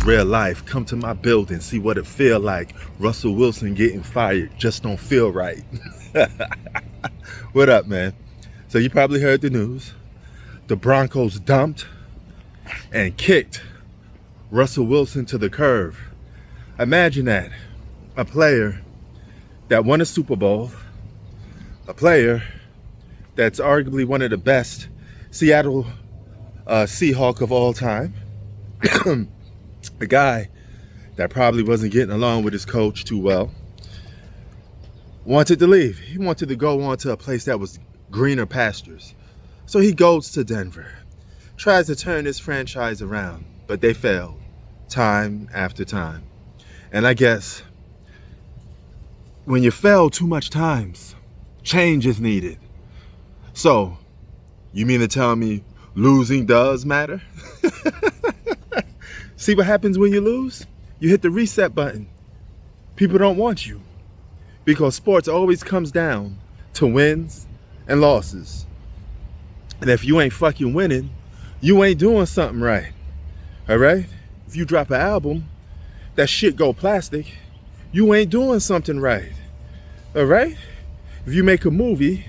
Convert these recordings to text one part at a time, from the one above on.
real life. Come to my building, see what it feel like. Russell Wilson getting fired just don't feel right. What up, man? So you probably heard the news. The Broncos dumped and kicked Russell Wilson to the curb. Imagine that. A player that won a Super Bowl, a player that's arguably one of the best Seattle Seahawk of all time, a guy that probably wasn't getting along with his coach too well, wanted to leave. He wanted to go on to a place that was greener pastures. So he goes to Denver, tries to turn his franchise around, but they failed time after time. And I guess when you fail too much times, change is needed. So, you mean to tell me losing does matter? See what happens when you lose? You hit the reset button. People don't want you because sports always comes down to wins and losses. And if you ain't fucking winning, you ain't doing something right. All right? If you drop an album, that shit go plastic, you ain't doing something right. All right? If you make a movie,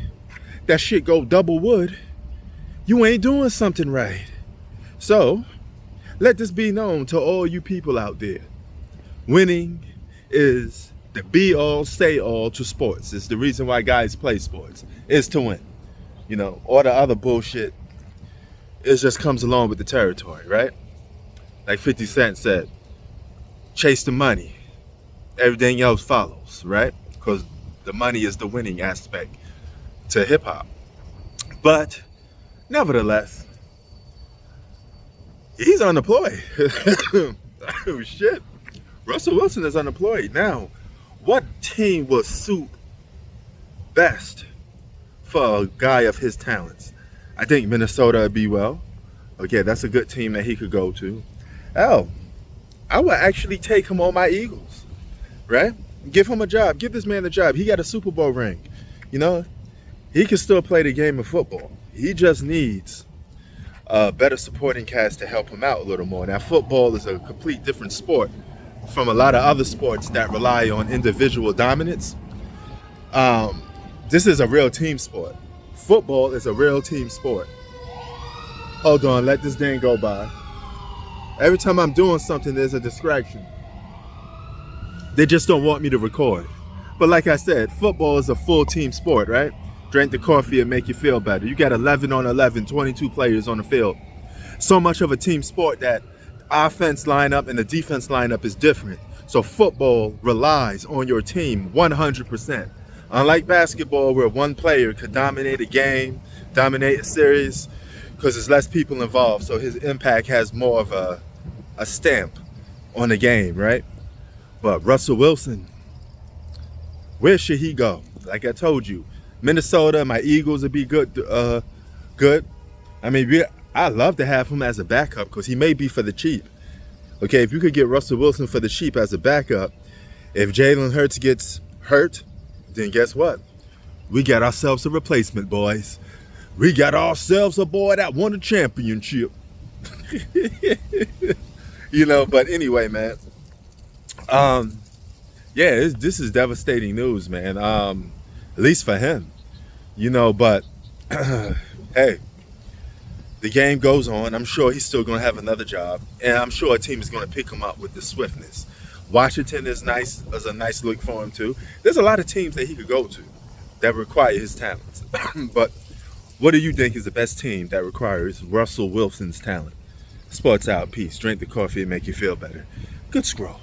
that shit go double wood, you ain't doing something right. So, let this be known to all you people out there. Winning is the be-all, say-all to sports. It's the reason why guys play sports, is to win. You know, all the other bullshit, it just comes along with the territory, right? Like 50 Cent said, chase the money. Everything else follows, right? Because the money is the winning aspect to hip-hop. But, nevertheless, he's unemployed. Oh, shit. Russell Wilson is unemployed. Now, what team will suit best for a guy of his talents? I think Minnesota would be well. Okay, that's a good team that he could go to. Oh, I would actually take him on my Eagles, right? Give him a job. Give this man a job. He got a Super Bowl ring. You know, he can still play the game of football. He just needs a better supporting cast to help him out a little more. Now, football is a complete different sport from a lot of other sports that rely on individual dominance. This is a real team sport. Football is a real team sport. Hold on, let this thing go by. Every time I'm doing something, there's a distraction. They just don't want me to record. But like I said, football is a full team sport, right? Drink the coffee and make you feel better. You got 11 on 11, 22 players on the field. So much of a team sport that offense lineup and the defense lineup is different. So football relies on your team 100%. Unlike basketball, where one player could dominate a game, dominate a series, because there's less people involved. So his impact has more of a stamp on the game, right? But Russell Wilson, where should he go? Like I told you, Minnesota, my Eagles would be good. Good. I mean, I'd love to have him as a backup because he may be for the cheap. Okay, if you could get Russell Wilson for the cheap as a backup, if Jalen Hurts gets hurt, then guess what? We got ourselves a replacement, boys. We got ourselves a boy that won a championship. You know, but anyway, man. Yeah, this is devastating news, man. At least for him, you know, but hey, the game goes on. I'm sure he's still going to have another job, and I'm sure a team is going to pick him up with the swiftness. Washington is nice, as a nice look for him too. There's a lot of teams that he could go to that require his talents. But what do you think is the best team that requires Russell Wilson's talent? Sports out, peace. Drink the coffee and make you feel better. Good scroll.